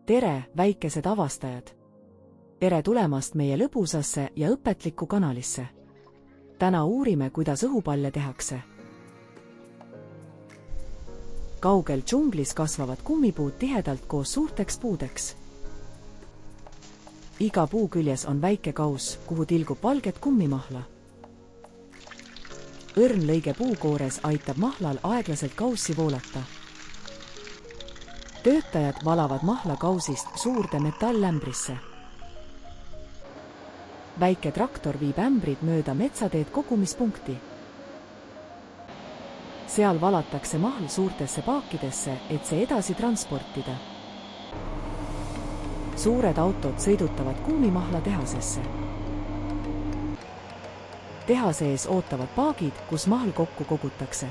Tere, väikesed avastajad! Tere tulemast meie lõbusasse ja õpetlikku kanalisse. Täna uurime, kuidas õhupalle tehakse. Kaugel džunglis kasvavad kummipuud tihedalt koos suurteks puudeks. Iga puu küljes on väike kaus, kuhu tilgub valget kummimahla. Õrn lõige puukoores aitab mahlal aeglaselt kaussi voolata. Töötajad valavad mahla kausist suurde metallämbrisse. Väike traktor viib ämbrid mööda metsateed kogumispunkti. Seal valatakse mahl suurtesse paakidesse, et see edasi transportida. Suured autod sõidutavad kummimahla tehasesse. Tehase ees ootavad paagid, kus mahl kokku kogutakse.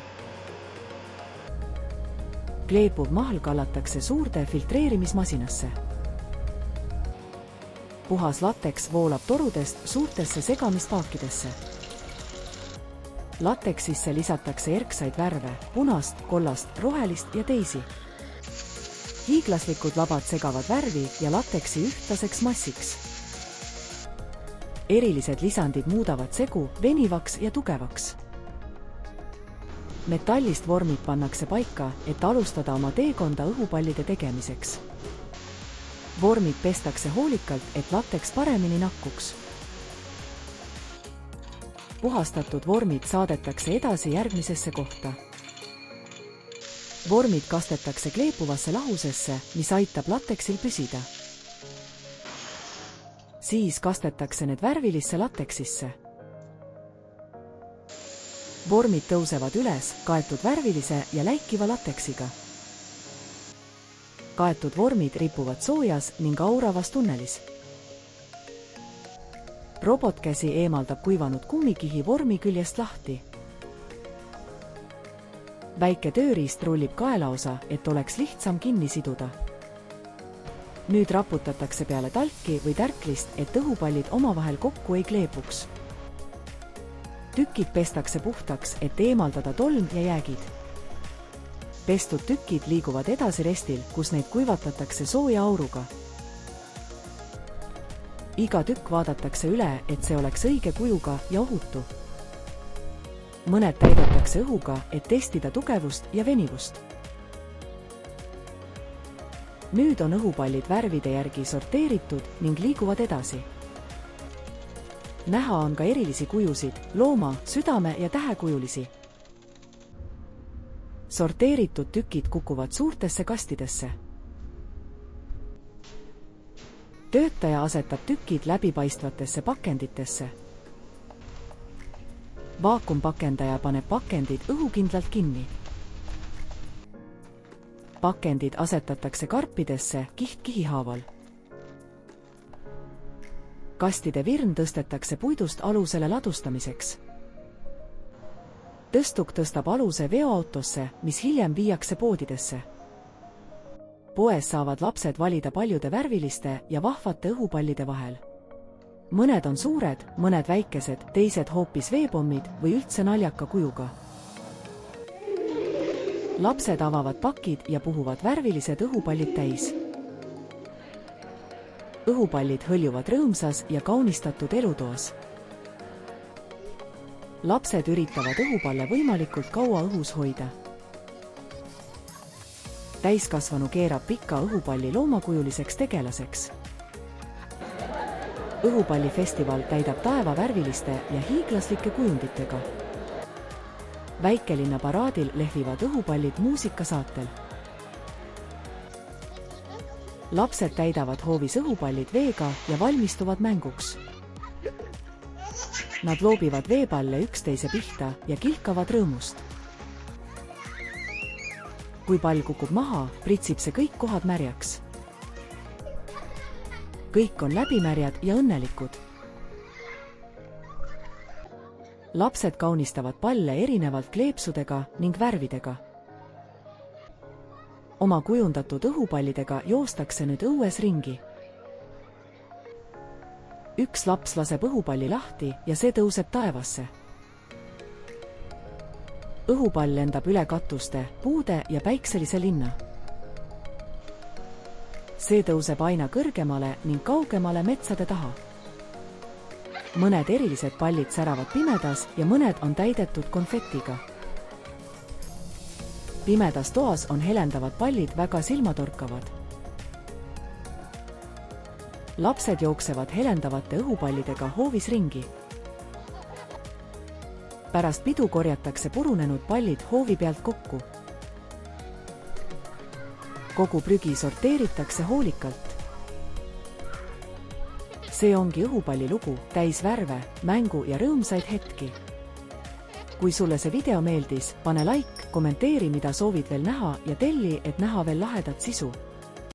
Kleepuv mahl kallatakse suurde filtreerimismasinasse. Puhas lateks voolab torudest suurtesse segamispaakidesse. Lateksisse lisatakse erksaid värve, punast, kollast, rohelist ja teisi. Hiiglaslikud labad segavad värvi ja lateksi ühtlaseks massiks. Erilised lisandid muudavad segu venivaks ja tugevaks. Metallist vormid pannakse paika, et alustada oma teekonda õhupallide tegemiseks. Vormid pestakse hoolikalt, et lateks paremini nakkuks. Puhastatud vormid saadetakse edasi järgmisesse kohta. Vormid kastetakse kleepuvasse lahusesse, mis aitab lateksil püsida. Siis kastetakse need värvilisse lateksisse. Vormid tõusevad üles, kaetud värvilise ja läikiva lateksiga. Kaetud vormid ripuvad soojas ning auravas tunnelis. Robotkäsi eemaldab kuivanud kummikihi vormi küljest lahti. Väike tööriist rullib kaelaosa, et oleks lihtsam kinni siduda. Nüüd raputatakse peale talki või tärklist, et õhupallid omavahel kokku ei kleepuks. Tükid pestakse puhtaks, et eemaldada tolm ja jäägid. Pestud tükid liiguvad edasi restil, kus neid kuivatatakse sooja auruga. Iga tükk vaadatakse üle, et see oleks õige kujuga ja ohutu. Mõned täidetakse õhuga, et testida tugevust ja venivust. Nüüd on õhupallid värvide järgi sorteeritud ning liiguvad edasi. Näha on ka erilisi kujusid, looma, südame ja tähekujulisi. Sorteeritud tükid kukuvad suurtesse kastidesse. Töötaja asetab tükid läbipaistvatesse pakenditesse. Vaakumpakendaja paneb pakendid õhukindlalt kinni. Pakendid asetatakse karpidesse kiht kihi haaval. Kastide virn tõstetakse puidust alusele ladustamiseks. Tõstuk tõstab aluse veoautosse, mis hiljem viiakse poodidesse. Poes saavad lapsed valida paljude värviliste ja vahvate õhupallide vahel. Mõned on suured, mõned väikesed, teised hoopis veepommid või üldse naljaka kujuga. Lapsed avavad pakid ja puhuvad värvilised õhupallid täis. Õhupallid hõljuvad rõõmsas ja kaunistatud elutoas. Lapsed üritavad õhupalle võimalikult kaua õhus hoida. Täiskasvanu keerab pika õhupalli loomakujuliseks tegelaseks. Õhupallifestival täidab taeva värviliste ja hiiglaslike kujunditega. Väikelinna paraadil lehvivad õhupallid muusikasaatel. Lapsed täidavad hoovis õhupallid veega ja valmistuvad mänguks. Nad loobivad veepalle üksteise pihta ja kilkavad rõõmust. Kui pall kukub maha, pritsib see kõik kohad märjaks. Kõik on läbimärjad ja õnnelikud. Lapsed kaunistavad palle erinevalt kleepsudega ning värvidega. Oma kujundatud õhupallidega joostakse nüüd õues ringi. Üks laps laseb õhupalli lahti ja see tõuseb taevasse. Õhupall lendab üle katuste, puude ja päikselise linna. see tõuseb aina kõrgemale ning kaugemale metsade taha. Mõned erilised pallid säravad pimedas ja mõned on täidetud konfetiga. Pimedas toas on helendavad pallid väga silmatorkavad. Lapsed jooksevad helendavate õhupallidega hoovis ringi. Pärast pidu korjatakse purunenud pallid hoovi pealt kokku. Kogu prügi sorteeritakse hoolikalt. See ongi õhupalli lugu, täis värve, mängu ja rõõmsaid hetki. Kui sulle see video meeldis, pane like, kommenteeri, mida soovid veel näha ja telli, et näha veel lahedat sisu.